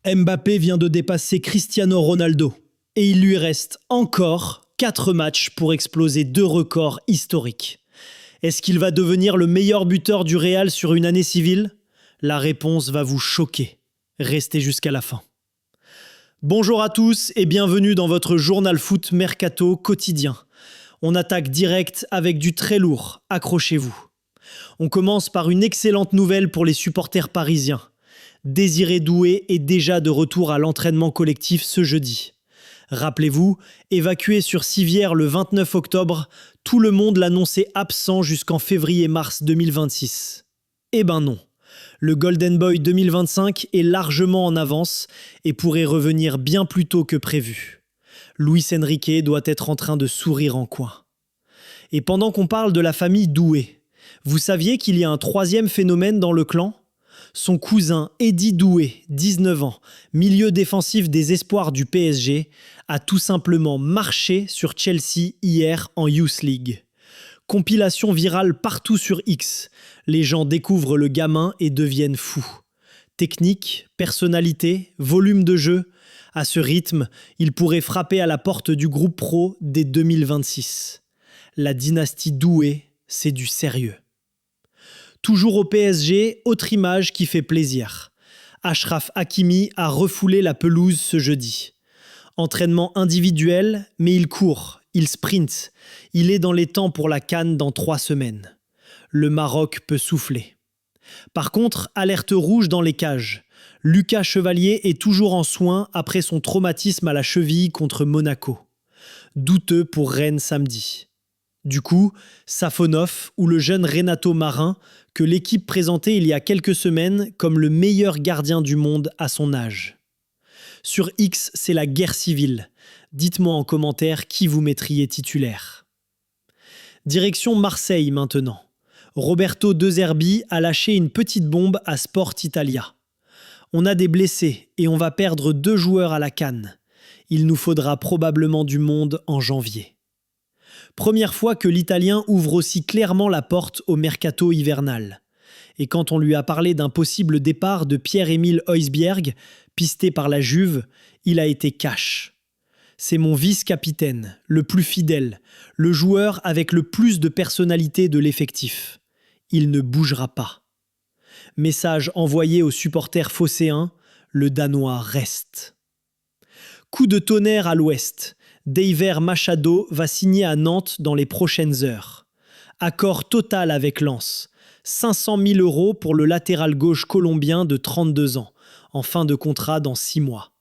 Mbappé vient de dépasser Cristiano Ronaldo et il lui reste encore 4 matchs pour exploser 2 records historiques. Est-ce qu'il va devenir le meilleur buteur du Real sur une année civile? La réponse va vous choquer. Restez jusqu'à la fin. Bonjour à tous et bienvenue dans votre journal foot mercato quotidien. On attaque direct avec du très lourd, accrochez-vous. On commence par une excellente nouvelle pour les supporters parisiens. Désiré Doué est déjà de retour à l'entraînement collectif ce jeudi. Rappelez-vous, évacué sur civière le 29 octobre, tout le monde l'annonçait absent jusqu'en février-mars 2026. Eh ben non, le Golden Boy 2025 est largement en avance et pourrait revenir bien plus tôt que prévu. Luis Enrique doit être en train de sourire en coin. Et pendant qu'on parle de la famille Doué, vous saviez qu'il y a un troisième phénomène dans le clan ? Son cousin Eddy Doué, 19 ans, milieu défensif des espoirs du PSG, a tout simplement marché sur Chelsea hier en Youth League. Compilation virale partout sur X. Les gens découvrent le gamin et deviennent fous. Technique, personnalité, volume de jeu. À ce rythme, il pourrait frapper à la porte du groupe pro dès 2026. La dynastie Doué, c'est du sérieux. Toujours au PSG, autre image qui fait plaisir. Achraf Hakimi a refoulé la pelouse ce jeudi. Entraînement individuel, mais il court, il sprint. Il est dans les temps pour la CAN dans 3 semaines. Le Maroc peut souffler. Par contre, alerte rouge dans les cages. Lucas Chevalier est toujours en soins après son traumatisme à la cheville contre Monaco. Douteux pour Rennes samedi. Du coup, Safonov ou le jeune Renato Marin, que l'équipe présentait il y a quelques semaines comme le meilleur gardien du monde à son âge. Sur X, c'est la guerre civile. Dites-moi en commentaire qui vous mettriez titulaire. Direction Marseille maintenant. Roberto De Zerbi a lâché une petite bombe à Sport Italia. On a des blessés et on va perdre 2 joueurs à la CAN. Il nous faudra probablement du monde en janvier. Première fois que l'Italien ouvre aussi clairement la porte au mercato hivernal. Et quand on lui a parlé d'un possible départ de Pierre-Emile Højbjerg, pisté par la Juve, il a été cash. C'est mon vice-capitaine, le plus fidèle, le joueur avec le plus de personnalité de l'effectif. Il ne bougera pas. Message envoyé aux supporters phocéens, le Danois reste. Coup de tonnerre à l'ouest. Deiver Machado va signer à Nantes dans les prochaines heures. Accord total avec Lens. 500 000 € pour le latéral gauche colombien de 32 ans, en fin de contrat dans 6 mois.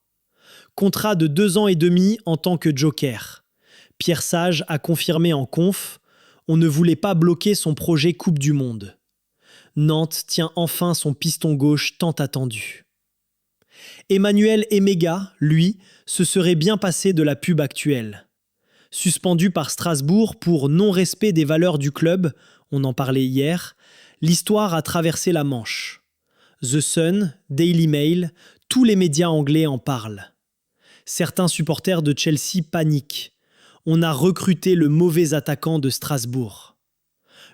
Contrat de 2 ans et demi en tant que joker. Pierre Sage a confirmé en conf, on ne voulait pas bloquer son projet Coupe du Monde. Nantes tient enfin son piston gauche tant attendu. Emmanuel Emega, lui, se serait bien passé de la pub actuelle. Suspendu par Strasbourg pour non-respect des valeurs du club, on en parlait hier, l'histoire a traversé la Manche. The Sun, Daily Mail, tous les médias anglais en parlent. Certains supporters de Chelsea paniquent. On a recruté le mauvais attaquant de Strasbourg.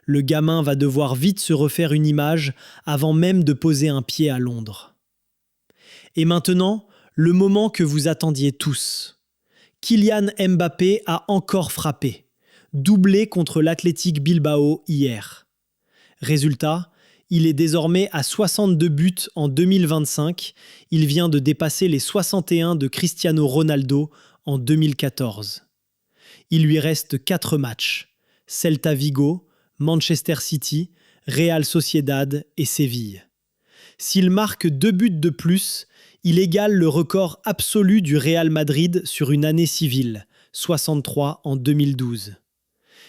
Le gamin va devoir vite se refaire une image avant même de poser un pied à Londres. Et maintenant, le moment que vous attendiez tous. Kylian Mbappé a encore frappé, doublé contre l'Athletic Bilbao hier. Résultat, il est désormais à 62 buts en 2025, il vient de dépasser les 61 de Cristiano Ronaldo en 2014. Il lui reste 4 matchs, Celta Vigo, Manchester City, Real Sociedad et Séville. S'il marque 2 buts de plus, il égale le record absolu du Real Madrid sur une année civile, 63 en 2012.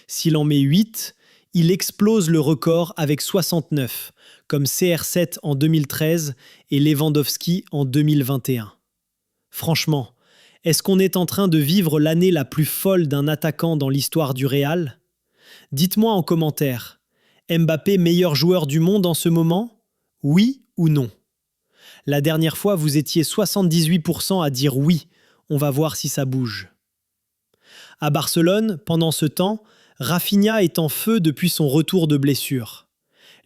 S'il en met 8, il explose le record avec 69, comme CR7 en 2013 et Lewandowski en 2021. Franchement, est-ce qu'on est en train de vivre l'année la plus folle d'un attaquant dans l'histoire du Real ? Dites-moi en commentaire, Mbappé meilleur joueur du monde en ce moment ? Oui ou non ? La dernière fois, vous étiez 78% à dire oui. On va voir si ça bouge. À Barcelone, pendant ce temps, Rafinha est en feu depuis son retour de blessure.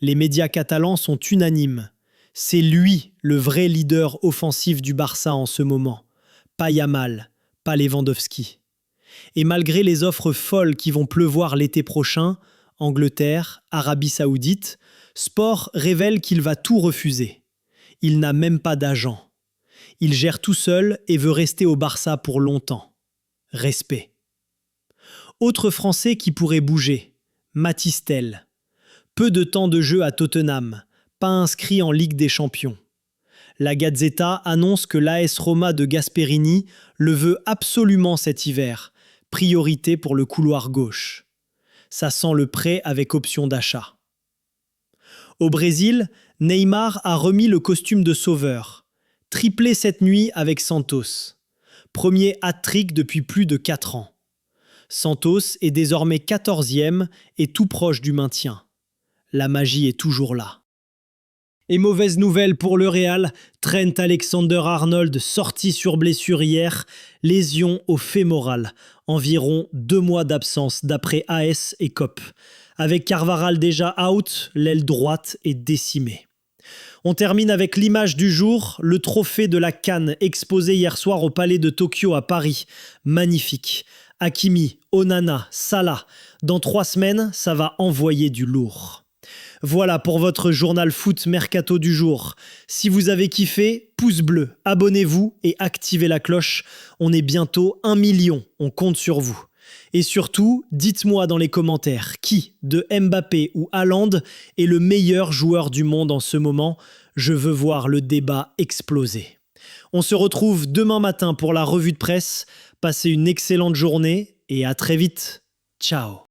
Les médias catalans sont unanimes. C'est lui le vrai leader offensif du Barça en ce moment. Pas Yamal, pas Lewandowski. Et malgré les offres folles qui vont pleuvoir l'été prochain, Angleterre, Arabie Saoudite, Sport révèle qu'il va tout refuser. Il n'a même pas d'agent. Il gère tout seul et veut rester au Barça pour longtemps. Respect. Autre Français qui pourrait bouger, Mathys Tel. Peu de temps de jeu à Tottenham, pas inscrit en Ligue des Champions. La Gazzetta annonce que l'AS Roma de Gasperini le veut absolument cet hiver, priorité pour le couloir gauche. Ça sent le prêt avec option d'achat. Au Brésil, Neymar a remis le costume de sauveur, triplé cette nuit avec Santos. Premier hat-trick depuis plus de 4 ans. Santos est désormais 14e et tout proche du maintien. La magie est toujours là. Et mauvaise nouvelle pour le Real, Trent Alexander-Arnold sorti sur blessure hier, lésion au fémoral, environ 2 mois d'absence d'après AS et COP. Avec Carvajal déjà out, l'aile droite est décimée. On termine avec l'image du jour, le trophée de la CAN exposé hier soir au Palais de Tokyo à Paris. Magnifique. Hakimi, Onana, Salah. Dans 3 semaines, ça va envoyer du lourd. Voilà pour votre journal foot mercato du jour. Si vous avez kiffé, pouce bleu, abonnez-vous et activez la cloche. On est bientôt 1 million, on compte sur vous. Et surtout, dites-moi dans les commentaires qui, de Mbappé ou Haaland, est le meilleur joueur du monde en ce moment. Je veux voir le débat exploser. On se retrouve demain matin pour la revue de presse. Passez une excellente journée et à très vite. Ciao.